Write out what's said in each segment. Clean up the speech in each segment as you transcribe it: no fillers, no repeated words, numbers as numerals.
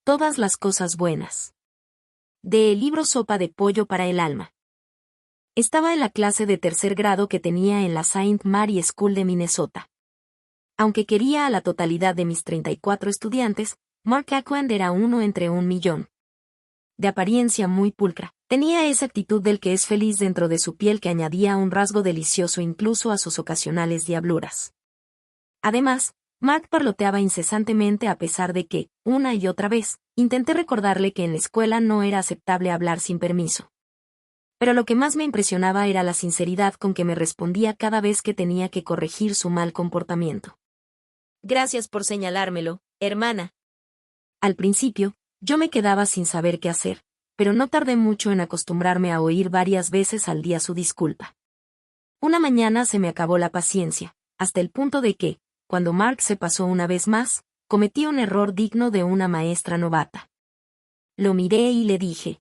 Todas las cosas buenas. Del libro Sopa de pollo para el alma. Estaba en la clase de tercer grado que tenía en la Saint Mary School de Minnesota. Aunque quería a la totalidad de mis 34 estudiantes, Mark Aquand era uno entre 1.000.000. De apariencia muy pulcra, tenía esa actitud del que es feliz dentro de su piel que añadía un rasgo delicioso incluso a sus ocasionales diabluras. Además, Mark parloteaba incesantemente a pesar de que, una y otra vez, intenté recordarle que en la escuela no era aceptable hablar sin permiso. Pero lo que más me impresionaba era la sinceridad con que me respondía cada vez que tenía que corregir su mal comportamiento. Gracias por señalármelo, hermana. Al principio, yo me quedaba sin saber qué hacer, pero no tardé mucho en acostumbrarme a oír varias veces al día su disculpa. Una mañana se me acabó la paciencia, hasta el punto de que, cuando Mark se pasó una vez más, cometí un error digno de una maestra novata. Lo miré y le dije: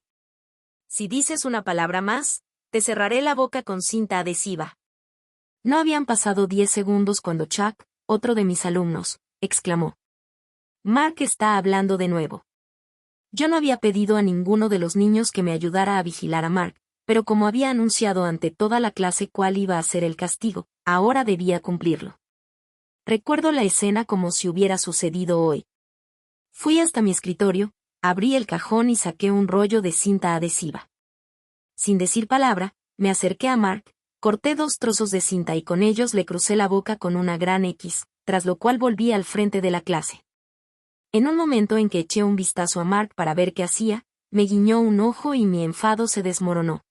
si dices una palabra más, te cerraré la boca con cinta adhesiva. No habían pasado 10 segundos cuando Chuck, otro de mis alumnos, exclamó: Mark está hablando de nuevo. Yo no había pedido a ninguno de los niños que me ayudara a vigilar a Mark, pero como había anunciado ante toda la clase cuál iba a ser el castigo, ahora debía cumplirlo. Recuerdo la escena como si hubiera sucedido hoy. Fui hasta mi escritorio, abrí el cajón y saqué un rollo de cinta adhesiva. Sin decir palabra, me acerqué a Mark, corté 2 trozos de cinta y con ellos le crucé la boca con una gran X, tras lo cual volví al frente de la clase. En un momento en que eché un vistazo a Mark para ver qué hacía, me guiñó un ojo y mi enfado se desmoronó.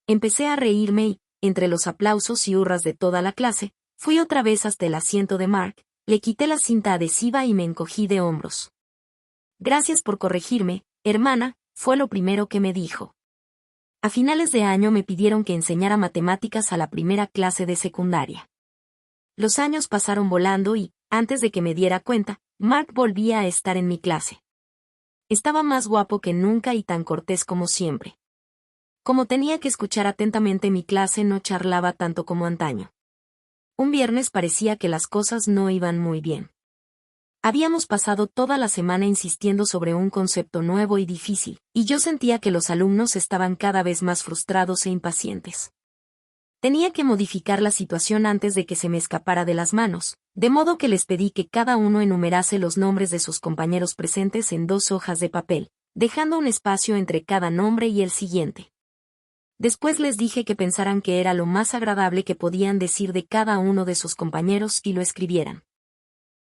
Empecé a reírme y, entre los aplausos y hurras de toda la clase, fui otra vez hasta el asiento de Mark, le quité la cinta adhesiva y me encogí de hombros. Gracias por corregirme, hermana, fue lo primero que me dijo. A finales de año me pidieron que enseñara matemáticas a la primera clase de secundaria. Los años pasaron volando y, antes de que me diera cuenta, Mark volvía a estar en mi clase. Estaba más guapo que nunca y tan cortés como siempre. Como tenía que escuchar atentamente mi clase, no charlaba tanto como antaño. Un viernes parecía que las cosas no iban muy bien. Habíamos pasado toda la semana insistiendo sobre un concepto nuevo y difícil, y yo sentía que los alumnos estaban cada vez más frustrados e impacientes. Tenía que modificar la situación antes de que se me escapara de las manos, de modo que les pedí que cada uno enumerase los nombres de sus compañeros presentes en 2 hojas de papel, dejando un espacio entre cada nombre y el siguiente. Después les dije que pensaran que era lo más agradable que podían decir de cada uno de sus compañeros y lo escribieran.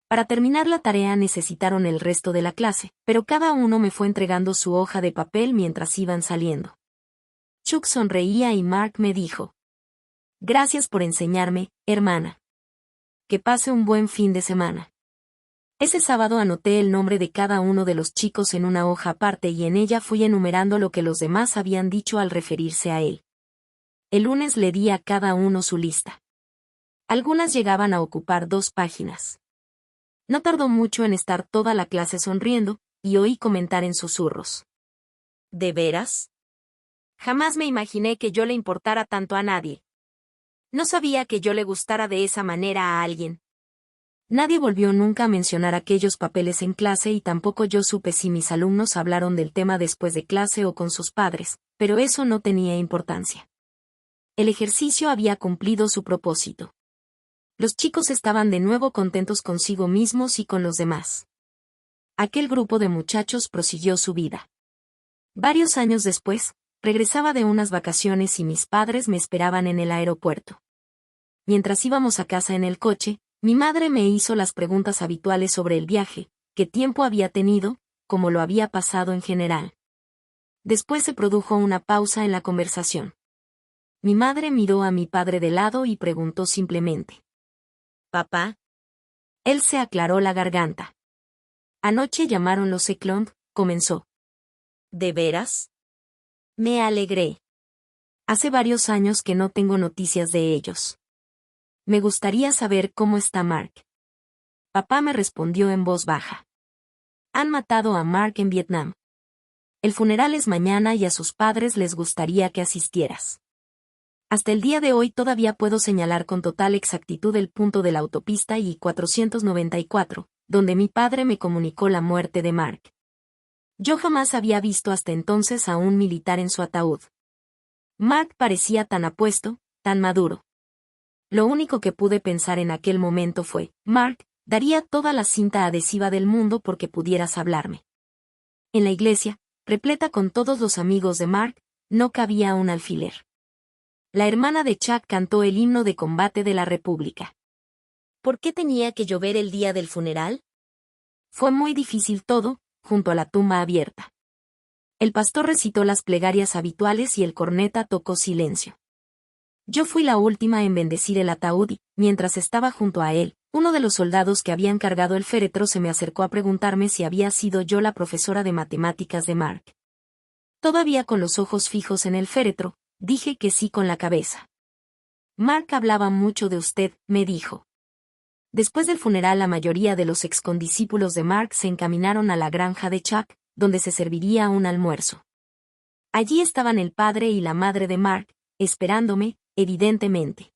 Para terminar la tarea necesitaron el resto de la clase, pero cada uno me fue entregando su hoja de papel mientras iban saliendo. Chuck sonreía y Mark me dijo: gracias por enseñarme, hermana. Que pase un buen fin de semana. Ese sábado anoté el nombre de cada uno de los chicos en una hoja aparte y en ella fui enumerando lo que los demás habían dicho al referirse a él. El lunes le di a cada uno su lista. Algunas llegaban a ocupar 2 páginas. No tardó mucho en estar toda la clase sonriendo, y oí comentar en susurros: ¿de veras? Jamás me imaginé que yo le importara tanto a nadie. No sabía que yo le gustara de esa manera a alguien. Nadie volvió nunca a mencionar aquellos papeles en clase y tampoco yo supe si mis alumnos hablaron del tema después de clase o con sus padres, pero eso no tenía importancia. El ejercicio había cumplido su propósito. Los chicos estaban de nuevo contentos consigo mismos y con los demás. Aquel grupo de muchachos prosiguió su vida. Varios años después, regresaba de unas vacaciones y mis padres me esperaban en el aeropuerto. Mientras íbamos a casa en el coche, mi madre me hizo las preguntas habituales sobre el viaje, qué tiempo había tenido, cómo lo había pasado en general. Después se produjo una pausa en la conversación. Mi madre miró a mi padre de lado y preguntó simplemente: ¿papá? Él se aclaró la garganta. Anoche llamaron los Eklund, comenzó. ¿De veras? Me alegré. Hace varios años que no tengo noticias de ellos. Me gustaría saber cómo está Mark. Papá me respondió en voz baja. Han matado a Mark en Vietnam. El funeral es mañana y a sus padres les gustaría que asistieras. Hasta el día de hoy todavía puedo señalar con total exactitud el punto de la autopista I-494, donde mi padre me comunicó la muerte de Mark. Yo jamás había visto hasta entonces a un militar en su ataúd. Mark parecía tan apuesto, tan maduro. Lo único que pude pensar en aquel momento fue, Mark, daría toda la cinta adhesiva del mundo porque pudieras hablarme. En la iglesia, repleta con todos los amigos de Mark, no cabía un alfiler. La hermana de Chuck cantó el himno de combate de la República. ¿Por qué tenía que llover el día del funeral? Fue muy difícil todo, junto a la tumba abierta. El pastor recitó las plegarias habituales y el corneta tocó silencio. Yo fui la última en bendecir el ataúd y, mientras estaba junto a él, uno de los soldados que habían cargado el féretro se me acercó a preguntarme si había sido yo la profesora de matemáticas de Mark. Todavía con los ojos fijos en el féretro, dije que sí con la cabeza. Mark hablaba mucho de usted, me dijo. Después del funeral la mayoría de los excondiscípulos de Mark se encaminaron a la granja de Chuck, donde se serviría un almuerzo. Allí estaban el padre y la madre de Mark, esperándome, evidentemente.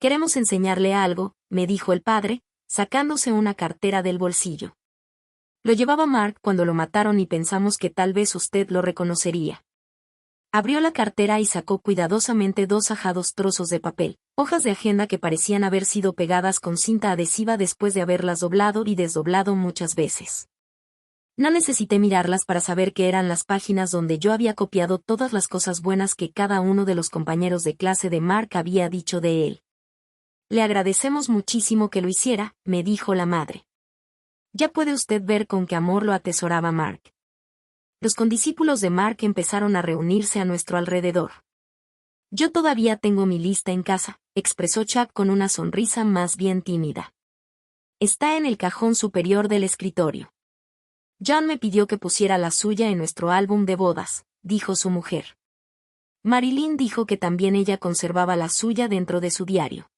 Queremos enseñarle algo, me dijo el padre, sacándose una cartera del bolsillo. Lo llevaba Mark cuando lo mataron y pensamos que tal vez usted lo reconocería. Abrió la cartera y sacó cuidadosamente 2 ajados trozos de papel, hojas de agenda que parecían haber sido pegadas con cinta adhesiva después de haberlas doblado y desdoblado muchas veces. No necesité mirarlas para saber que eran las páginas donde yo había copiado todas las cosas buenas que cada uno de los compañeros de clase de Mark había dicho de él. Le agradecemos muchísimo que lo hiciera, me dijo la madre. Ya puede usted ver con qué amor lo atesoraba Mark. Los condiscípulos de Mark empezaron a reunirse a nuestro alrededor. Yo todavía tengo mi lista en casa, expresó Chuck con una sonrisa más bien tímida. Está en el cajón superior del escritorio. John me pidió que pusiera la suya en nuestro álbum de bodas, dijo su mujer. Marilyn dijo que también ella conservaba la suya dentro de su diario.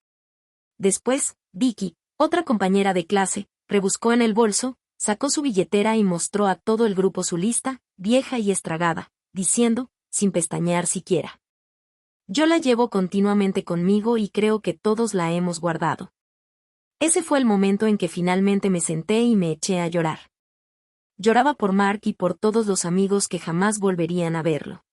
Después, Vicky, otra compañera de clase, rebuscó en el bolso, sacó su billetera y mostró a todo el grupo su lista, vieja y estragada, diciendo, sin pestañear siquiera. Yo la llevo continuamente conmigo y creo que todos la hemos guardado. Ese fue el momento en que finalmente me senté y me eché a llorar. Lloraba por Mark y por todos los amigos que jamás volverían a verlo.